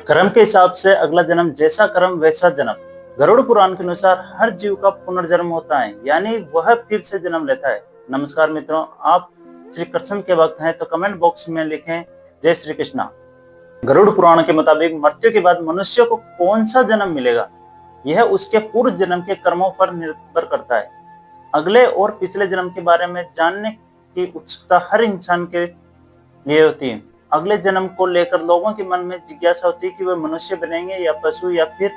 कर्म के हिसाब से अगला जन्म, जैसा कर्म वैसा जन्म। गरुड़ पुराण के अनुसार हर जीव का पुनर्जन्म होता है, यानी वह फिर से जन्म लेता है। नमस्कार मित्रों, आप श्री कृष्ण के भक्त हैं तो कमेंट बॉक्स में लिखें जय श्री कृष्णा। गरुड़ पुराण के मुताबिक मृत्यु के बाद मनुष्य को कौन सा जन्म मिलेगा, यह उसके पूर्व जन्म के कर्मों पर निर्भर करता है। अगले और पिछले जन्म के बारे में जानने की उत्सुकता हर इंसान के लिए होती है। अगले जन्म को लेकर लोगों के मन में जिज्ञासा होती है कि वे मनुष्य बनेंगे या पशु या फिर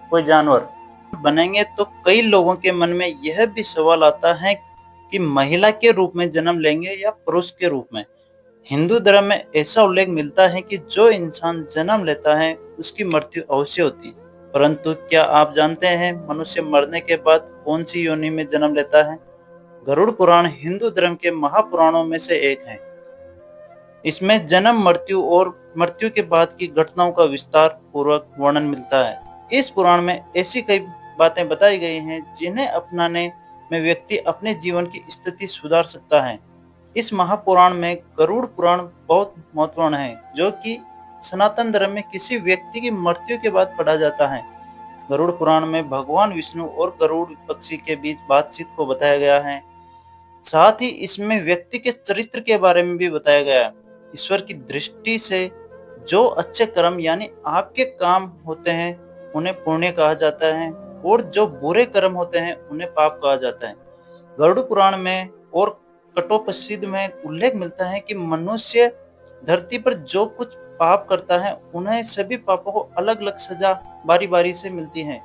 कोई जानवर बनेंगे। तो कई लोगों के मन में यह भी सवाल आता है कि महिला के रूप में जन्म लेंगे या पुरुष के रूप में। हिंदू धर्म में ऐसा उल्लेख मिलता है कि जो इंसान जन्म लेता है उसकी मृत्यु अवश्य होती है, परंतु क्या आप जानते हैं मनुष्य मरने के बाद कौन सी योनि में जन्म लेता है? गरुड़ पुराण हिंदू धर्म के महापुराणों में से एक है। इसमें जन्म, मृत्यु और मृत्यु के बाद की घटनाओं का विस्तार पूर्वक वर्णन मिलता है। इस पुराण में ऐसी कई बातें बताई गई हैं जिन्हें अपनाने में व्यक्ति अपने जीवन की स्थिति सुधार सकता है। इस महापुराण में गरुड़ पुराण बहुत महत्वपूर्ण है, जो कि सनातन धर्म में किसी व्यक्ति की मृत्यु के बाद पढ़ा जाता है। गरुड़ पुराण में भगवान विष्णु और गरुड़ पक्षी के बीच बातचीत को बताया गया है। साथ ही इसमें व्यक्ति के चरित्र के बारे में भी बताया गया है। ईश्वर की दृष्टि से जो अच्छे कर्म यानी आपके काम होते हैं उन्हें पुण्य कहा जाता है, और जो बुरे कर्म होते हैं उन्हें पाप कहा जाता है। गरुड़ पुराण में और कठोपनिषद में उल्लेख मिलता है कि मनुष्य धरती पर जो कुछ पाप करता है उन्हें सभी पापों को अलग अलग सजा बारी बारी से मिलती है।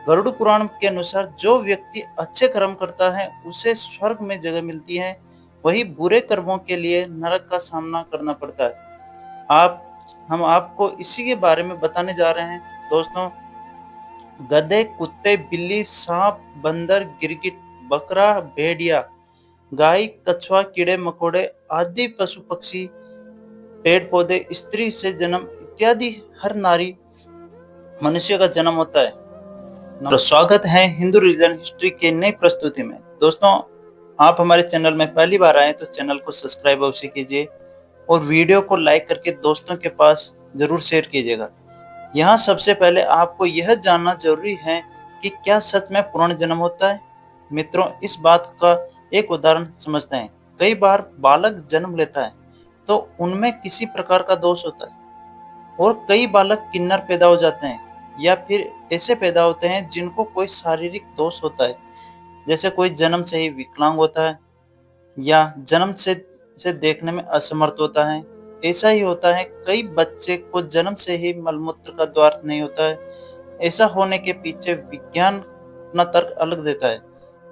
गरुड़ पुराण के अनुसार जो व्यक्ति अच्छे कर्म करता है उसे स्वर्ग में जगह मिलती है, वही बुरे कर्मों के लिए नरक का सामना करना पड़ता है। हम आपको इसी के बारे में बताने जा रहे हैं। दोस्तों, गधे, कुत्ते, बिल्ली, सांप, बंदर, गिरगिट, बकरा, भेड़िया, गाय, कछुआ, कीड़े मकोड़े आदि पशु पक्षी, पेड़ पौधे, स्त्री से जन्म इत्यादि हर नारी मनुष्य का जन्म होता है। तो स्वागत है हिंदू रिलीजन हिस्ट्री के नई प्रस्तुति में। दोस्तों, आप हमारे चैनल में पहली बार आए तो चैनल को सब्सक्राइब अवश्य कीजिए और वीडियो को लाइक करके दोस्तों के पास जरूर शेयर कीजिएगा। यहाँ सबसे पहले आपको यह जानना जरूरी है कि क्या सच में पुनर्जन्म होता है। मित्रों, इस बात का एक उदाहरण समझते हैं। कई बार बालक जन्म लेता है तो उनमें किसी प्रकार का दोष होता है, और कई बालक किन्नर पैदा हो जाते हैं या फिर ऐसे पैदा होते हैं जिनको कोई शारीरिक दोष होता है, जैसे कोई जन्म से ही विकलांग होता है या जन्म से देखने में असमर्थ होता है। ऐसा ही होता है, कई बच्चे को जन्म से ही मलमूत्र का द्वार नहीं होता है। ऐसा होने के पीछे विज्ञान अपना तर्क अलग देता है,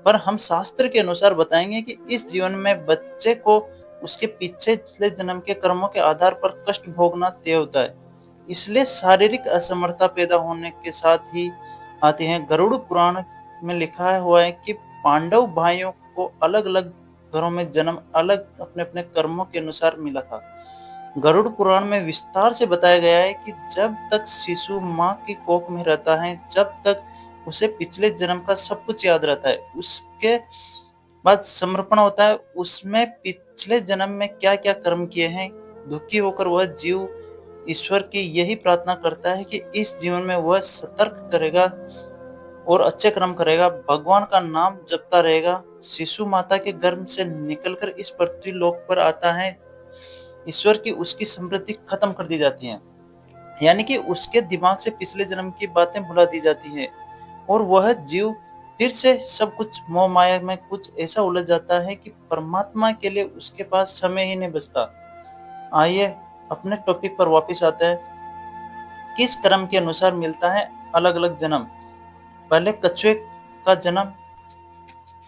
पर हम शास्त्र के अनुसार बताएंगे कि इस जीवन में बच्चे को उसके पिछले जन्म के कर्मों के आधार पर कष्ट भोगना तय होता है। इसलिए शारीरिक असमर्थता पैदा होने के साथ ही आती है। गरुड़ पुराण में लिखा हुआ है कि पांडव भाइयों को अलग अलग घरों में जन्म अलग अपने अपने कर्मों के अनुसार मिला था। गरुड़ पुराण में विस्तार से बताया गया है कि जब तक शिशु माँ की कोख में रहता है, जब तक उसे पिछले जन्म का सब कुछ याद रहता है, उसके बाद समर्पण होता है। उसमें पिछले जन्म में क्या क्या कर्म किए हैं, दुखी होकर वह जीव ईश्वर की यही प्रार्थना करता है कि इस जीवन में वह सतर्क करेगा और अच्छे कर्म करेगा, भगवान का नाम जपता रहेगा। शिशु माता के गर्भ से निकलकर इस पृथ्वी लोक पर आता है, ईश्वर की उसकी समृद्धि खत्म कर दी जाती है, यानी कि उसके दिमाग से पिछले जन्म की बातें भुला दी जाती है, और वह जीव फिर से सब कुछ मोह माया में कुछ ऐसा उलझ जाता है कि परमात्मा के लिए उसके पास समय ही नहीं बचता। आइए अपने टॉपिक पर वापस आते हैं। किस कर्म के अनुसार मिलता है अलग अलग जन्म। पहले कछुए का जन्म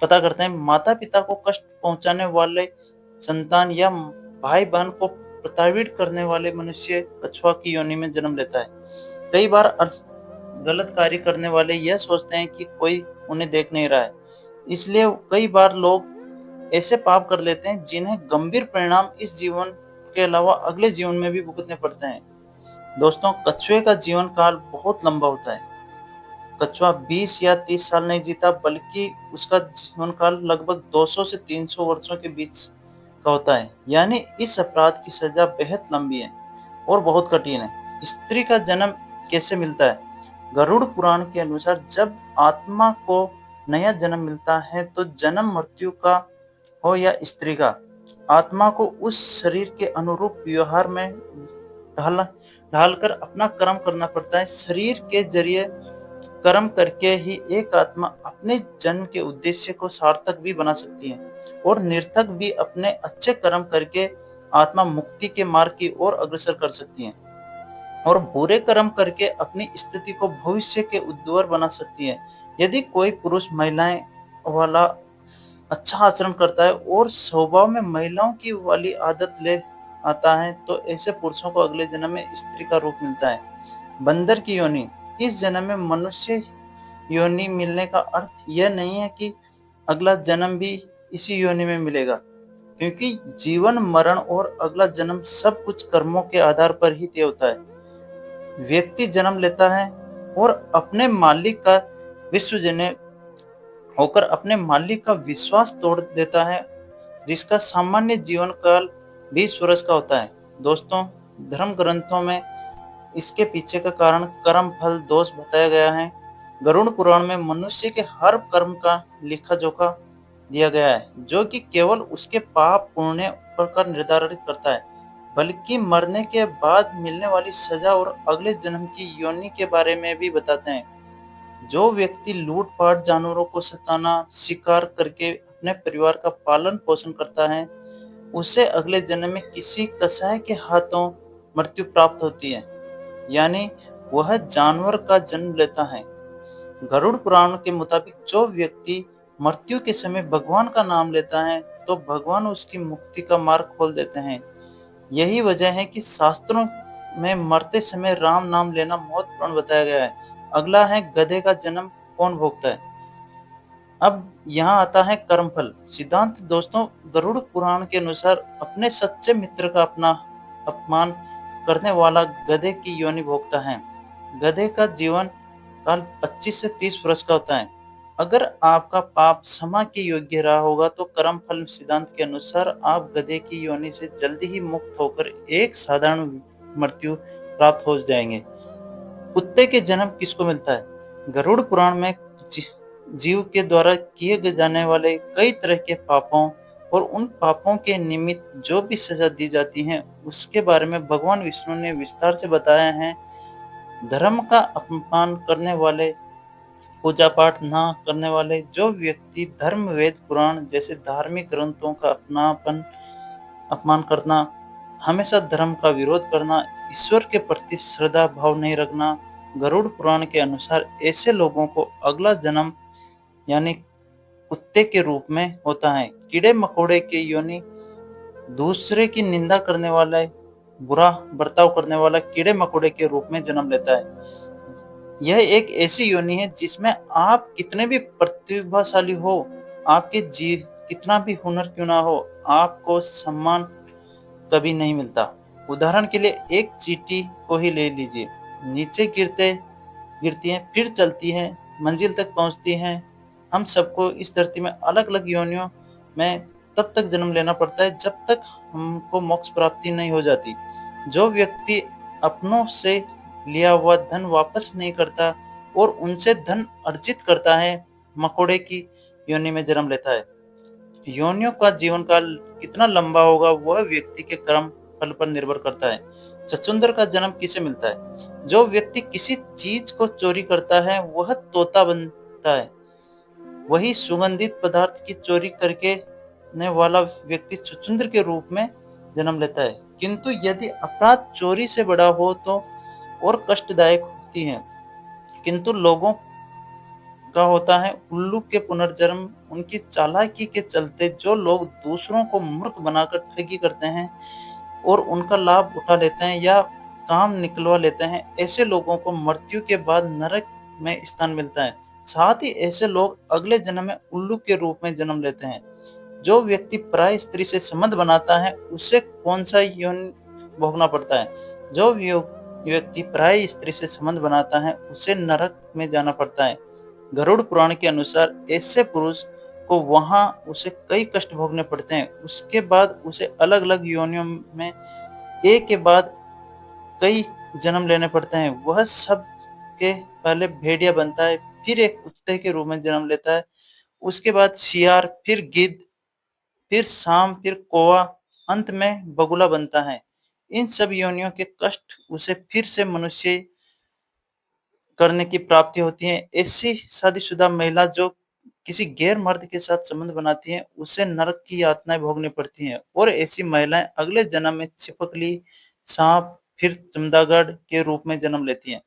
पता करते हैं। माता पिता को कष्ट पहुंचाने वाले संतान या भाई बहन को प्रताड़ित करने वाले मनुष्य कछुआ की योनि में जन्म लेता है। कई बार गलत कार्य करने वाले यह सोचते हैं कि कोई उन्हें देख नहीं रहा है, इसलिए कई बार लोग ऐसे पाप कर लेते हैं जिन्हें गंभीर परिणाम इस जीवन के अलावा अगले जीवन में भी भुगतने पड़ते हैं। दोस्तों, कछुए का जीवन काल बहुत लंबा होता है। कछुआ 20 या 30 साल नहीं जीता, बल्कि उसका जीवन काल लगभग 200 से 300 वर्षों के बीच का होता है। यानी इस अपराध की सजा बेहद लंबी है और बहुत कठिन है। स्त्री का जन्म कैसे मिलता है? गरुड़ पुराण के अनुसार जब आत्मा को नया जन्म मिलता है तो जन्म मृत्यु का हो या स्त्री का, आत्मा को उस शरीर के अनुरूप व्यवहार में ढाल ढालकर अपना कर्म करना पड़ता है। शरीर के जरिए कर्म करके ही एक आत्मा अपने जन्म के उद्देश्य को सार्थक भी बना सकती है और निरर्थक भी। अपने अच्छे कर्म करके आत्मा मुक्ति के मार्ग की ओर अग्रसर कर सकती है और बुरे कर्म करके अपनी स्थिति को भविष्य के उद्धार बना सकती है। यदि कोई पुरुष महिलाएं वाला अच्छा आचरण करता है और स्वभाव में महिलाओं की वाली आदत ले आता है तो ऐसे पुरुषों को अगले जन्म में स्त्री का रूप मिलता है। बंदर की योनि। इस जन्म में मनुष्य योनि मिलने का अर्थ यह नहीं है कि अगला जन्म भी इसी योनि में मिलेगा, क्योंकि जीवन मरण और अगला जन्म सब कुछ कर्मों के आधार पर ही तय होता है। व्यक्ति जन्म लेता है और अपने मालिक का विश्वजनीय होकर अपने मालिक का विश्वास तोड़ देता है, जिसका सामान्य जीवन काल 20 वर्ष का होता है। दोस्तों, धर्म ग्रंथों में इसके पीछे का कारण कर्म फल दोष बताया गया है। गरुड़ पुराण में मनुष्य के हर कर्म का लेखा जोखा दिया गया है, जो कि केवल उसके पाप पुण्य का निर्धारित करता है, बल्कि मरने के बाद मिलने वाली सजा और अगले जन्म की योनि के बारे में भी बताते हैं। जो व्यक्ति लूटपाट, जानवरों को सताना, शिकार करके अपने परिवार का पालन पोषण करता है, उसे अगले जन्म में किसी कसाई के हाथों मृत्यु प्राप्त होती है, यानी वह जानवर का जन्म लेता है। गरुड़ पुराण के मुताबिक जो व्यक्ति मृत्यु के समय भगवान का नाम लेता है तो भगवान उसकी मुक्ति का मार्ग खोल देते हैं। यही वजह है कि शास्त्रों में मरते समय राम नाम लेना महत्वपूर्ण बताया गया है। अगला है गधे का जन्म कौन भोगता है। अब यहाँ आता है कर्मफल सिद्धांत। दोस्तों, गरुड़ पुराण के अनुसार अपने सच्चे मित्र का अपना अपमान करने वाला गधे की योनि भोगता है। गधे का जीवन काल 25 से 30 वर्ष का होता है। अगर आपका पाप क्षमा के योग्य रहा होगा तो कर्म फल सिद्धांत के अनुसार आप गधे की योनि से जल्दी ही मुक्त होकर एक साधारण मृत्यु प्राप्त हो जाएंगे। कुत्ते के जन्म किसको मिलता है। गरुड़ पुराण में जीव के द्वारा किए जाने वाले कई तरह के पापों और उन पापों के निमित्त जो भी सजा दी जाती है उसके बारे में भगवान विष्णु ने विस्तार से बताया है। धर्म का अपमान करने वाले, पूजा पाठ न करने वाले, जो व्यक्ति धर्म, वेद, पुराण जैसे धार्मिक ग्रंथों का अपमान करना, हमेशा धर्म का विरोध करना, ईश्वर के प्रति श्रद्धा भाव नहीं रखना, गरुड़ पुराण के अनुसार ऐसे लोगों को अगला जन्म यानी कुत्ते के रूप में होता है। कीड़े मकोड़े के योनि दूसरे की निंदा करने वाला, बुरा बर्ताव करने वाला कीड़े मकोड़े के रूप में जन्म लेता है। यह एक ऐसी योनि है जिसमें आप कितने भी प्रतिभाशाली हो, आपके जीव कितना भी हुनर क्यों ना हो, आपको सम्मान कभी नहीं मिलता। उदाहरण के लिए एक चींटी को ही ले लीजिए। नीचे गिरती है, फिर चलती है, मंजिल तक पहुंचती है। हम सबको इस धरती में अलग अलग योनियों में तब तक जन्म लेना पड़ता है जब तक हमको मोक्ष प्राप्ति नहीं हो जाती। जो व्यक्ति अपनों से लिया हुआ धन वापस नहीं करता और उनसे धन अर्जित करता है, मकोड़े की योनि में जन्म लेता है। योनियों का जीवन काल कितना लंबा होगा वह व्यक्ति के कर्म फल पर निर्भर करता है। चचुंदर का जन्म किसे मिलता है। जो व्यक्ति किसी चीज को चोरी करता है वह तोता बनता है। वही सुगंधित पदार्थ की चोरी करके ने वाला व्यक्ति चुचुंदर के रूप में जन्म लेता है। किंतु यदि अपराध चोरी से बड़ा हो तो और कष्टदायक होती है। किंतु लोगों का होता है उल्लू के पुनर्जन्म। उनकी चालाकी के चलते जो लोग दूसरों को मूर्ख बनाकर ठगी करते हैं और उनका लाभ उठा लेते हैं या काम निकलवा लेते हैं, ऐसे लोगों को मृत्यु के बाद नरक में स्थान मिलता है। साथ ही ऐसे लोग अगले जन्म में उल्लू के रूप में जन्म लेते हैं। जो व्यक्ति पराई स्त्री से संबंध बनाता है उसे कौन सा यौन भोगना पड़ता है। जो व्यक्ति पराई स्त्री से संबंध बनाता है उसे नरक में जाना पड़ता है। गरुड़ पुराण के अनुसार ऐसे पुरुष को वहां उसे कई कष्ट भोगने पड़ते हैं। उसके बाद उसे अलग अलग योनियों में एक के बाद कई जन्म लेने पड़ते हैं। वह सब के पहले भेड़िया बनता है, फिर एक कुत्ते के रूप में जन्म लेता है, उसके बाद शियार, फिर गिद्ध, फिर सांप, फिर कौवा, अंत में बगुला बनता है। इन सब योनियों के कष्ट उसे फिर से मनुष्य करने की प्राप्ति होती है। ऐसी शादीशुदा महिला जो किसी गैर मर्द के साथ संबंध बनाती है, उसे नरक की यातनाएं भोगनी पड़ती हैं और ऐसी महिलाएं अगले जन्म में छिपकली, सांप, फिर चमगादड़ के रूप में जन्म लेती हैं।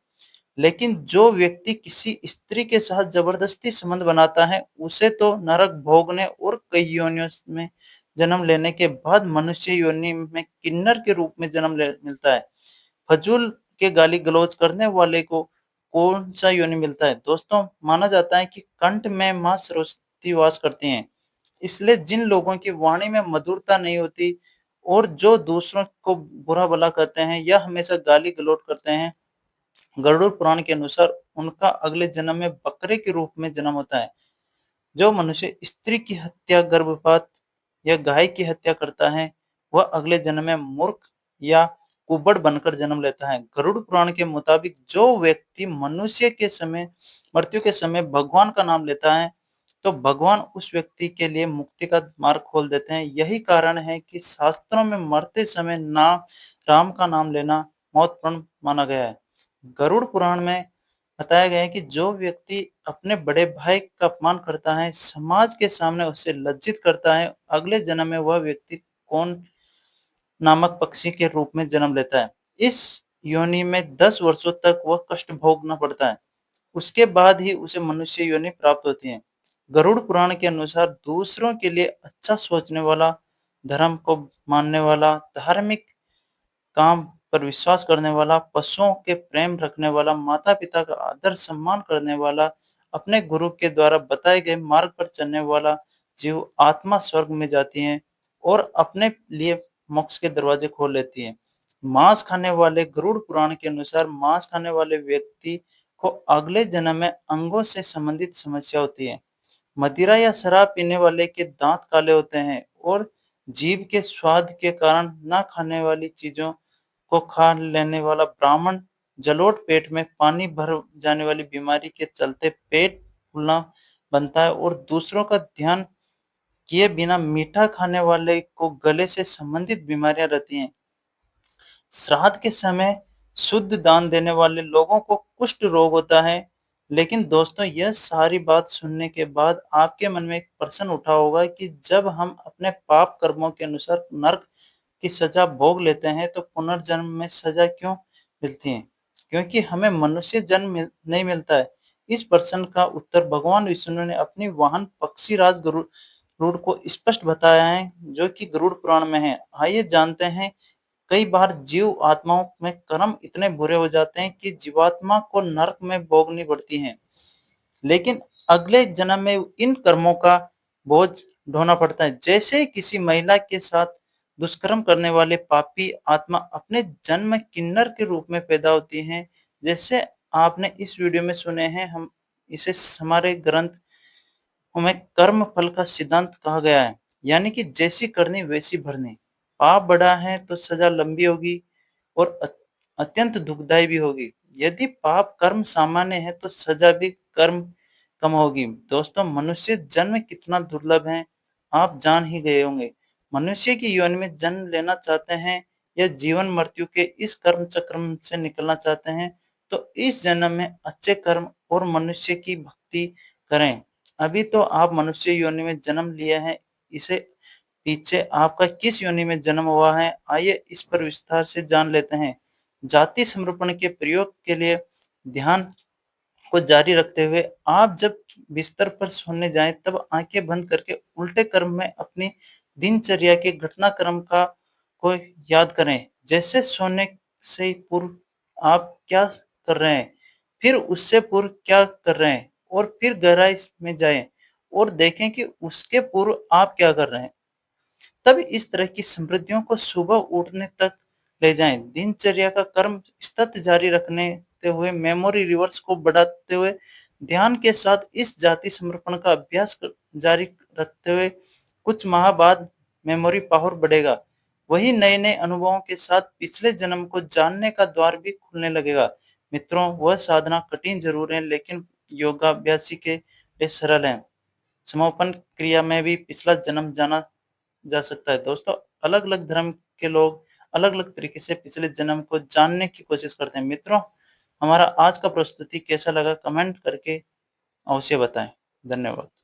लेकिन जो व्यक्ति किसी स्त्री के साथ जबरदस्ती संबंध बनाता है, उसे तो नरक भोगने और कई योनियों में जन्म लेने के बाद मनुष्य योनि में किन्नर के रूप में जन्म मिलता है। फजूल के गाली गलौज करने वाले को कौन सा योनि मिलता है? दोस्तों, माना जाता है कि कंठ में मां सरस्वती वास करती हैं। इसलिए जिन लोगों की वाणी में मधुरता नहीं होती और जो दूसरों को बुरा भला कहते हैं या हमेशा गाली गलौज करते हैं, गरुड़ पुराण के अनुसार उनका अगले जन्म में बकरे के रूप में जन्म होता है। जो मनुष्य स्त्री की हत्या, गर्भपात या गाय की हत्या करता है, वह अगले जन्म में मूर्ख या कुबड़ बनकर जन्म लेता है। गरुड़ पुराण के मुताबिक जो व्यक्ति मनुष्य के समय मृत्यु के समय भगवान का नाम लेता है, तो भगवान उस व्यक्ति के लिए मुक्ति का मार्ग खोल देते हैं। यही कारण है कि शास्त्रों में मरते समय नाम राम का नाम लेना महत्वपूर्ण माना गया है। गरुड़ पुराण में बताया गया है कि जो व्यक्ति अपने बड़े भाई का अपमान करता है, समाज के सामने उसे लज्जित करता है, अगले जन्म में वह व्यक्ति कौन नामक पक्षी के रूप में जन्म लेता है। इस योनि में 10 वर्षों तक वह कष्ट भोगना पड़ता है। उसके बाद ही उसे मनुष्य योनि प्राप्त होती है। गरुड़ पुराण के अनुसार दूसरों के लिए अच्छा सोचने वाला, धर्म को मानने वाला, धार्मिक काम पर विश्वास करने वाला, पशुओं के प्रेम रखने वाला, माता-पिता का आदर सम्मान करने वाला, अपने गुरु के द्वारा बताए गए मार्ग पर चलने वाला जीव आत्मा स्वर्ग में जाती है और अपने लिए मोक्ष के दरवाजे खोल लेती है। मांस खाने वाले गरुड़ पुराण के अनुसार मांस खाने वाले व्यक्ति को अगले जन्म में अंगों से संबंधित समस्या होती है। मदिरा या शराब पीने वाले के दांत काले होते हैं और जीभ के स्वाद के कारण न खाने वाली चीजों को खा लेने वाला ब्राह्मण, जलोट पेट में पानी भर जाने वाली बीमारी के चलते पेट फूलना बनता है और दूसरों का ध्यान किए बिना मीठा खाने वाले को गले से संबंधित बीमारियां रहती हैं। श्राद्ध के समय शुद्ध दान देने वाले लोगों को कुष्ठ रोग होता है। लेकिन दोस्तों, यह सारी बात सुनने के बाद आपके मन में एक प्रश्न उठा होगा कि जब हम अपने पाप कर्मों के अनुसार नर्क की सजा भोग लेते हैं, तो पुनर्जन्म में सजा क्यों मिलती है? क्योंकि हमें मनुष्य जन्म नहीं मिलता है। इस प्रश्न का उत्तर भगवान विष्णु ने अपनी वाहन पक्षीराज गरुड़ को स्पष्ट बताया है, जो कि गरुड़ पुराण में है। आइए जानते हैं। कई बार जीव आत्माओं में कर्म इतने बुरे हो जाते हैं कि जीवात्मा को नरक में भोगनी पड़ती हैं, लेकिन अगले जन्म में इन कर्मों का बोझ ढोना पड़ता है। जैसे किसी महिला के साथ दुष्कर्म करने वाले पापी आत्मा अपने जन्म में किन्नर के रूप में पैदा होती हैं। जैसे आपने इस वीडियो में सुने हैं, हम इसे हमारे ग्रंथ में कर्म फल का सिद्धांत कहा गया है, यानी कि जैसी करनी वैसी भरनी। पाप बड़ा है तो सजा लंबी होगी और अत्यंत दुखदायी भी होगी। यदि पाप कर्म सामान्य है तो सजा भी कर्म कम होगी। दोस्तों, मनुष्य जन्म कितना दुर्लभ है, आप जान ही गए होंगे। मनुष्य की योनि में जन्म लेना चाहते हैं या जीवन मृत्यु के इस कर्म चक्र से निकलना चाहते हैं, तो इस जन्म में अच्छे कर्म और मनुष्य की भक्ति करें। अभी तो आप मनुष्य योनि में जन्म लिए हैं, इसे पीछे आपका किस योनि में जन्म हुआ है, आइए इस पर विस्तार से जान लेते हैं। जाति समर्पण के प्रयोग के लिए ध्यान को जारी रखते हुए आप जब बिस्तर पर सोने जाएं, तब आंखें बंद करके उल्टे क्रम में अपनी दिनचर्या के घटनाक्रम का को याद करें। जैसे सोने से पूर्व आप क्या कर रहे हैं, फिर उससे पूर्व क्या कर रहे हैं और फिर गहराई में जाएं और देखें कि उसके पूर्व आप क्या कर रहे हैं। तब इस तरह की समृद्धियों को सुबह उठने तक ले जाएं। दिनचर्या का कर्म सतत जारी रखने हुए मेमोरी रिवर्स को बढ़ाते हुए ध्यान के साथ इस जाति समर्पण का अभ्यास जारी रखते हुए कुछ माह बाद मेमोरी पावर बढ़ेगा। वही नए नए अनुभवों के साथ पिछले जन्म को जानने का द्वार भी खुलने लगेगा। मित्रों, वह साधना कठिन जरूर है, लेकिन योगाभ्यासी के लिए सरल है। समापन क्रिया में भी पिछला जन्म जाना जा सकता है। दोस्तों, अलग अलग धर्म के लोग अलग अलग तरीके से पिछले जन्म को जानने की कोशिश करते हैं। मित्रों, हमारा आज का प्रस्तुति कैसा लगा, कमेंट करके अवश्य बताएं। धन्यवाद।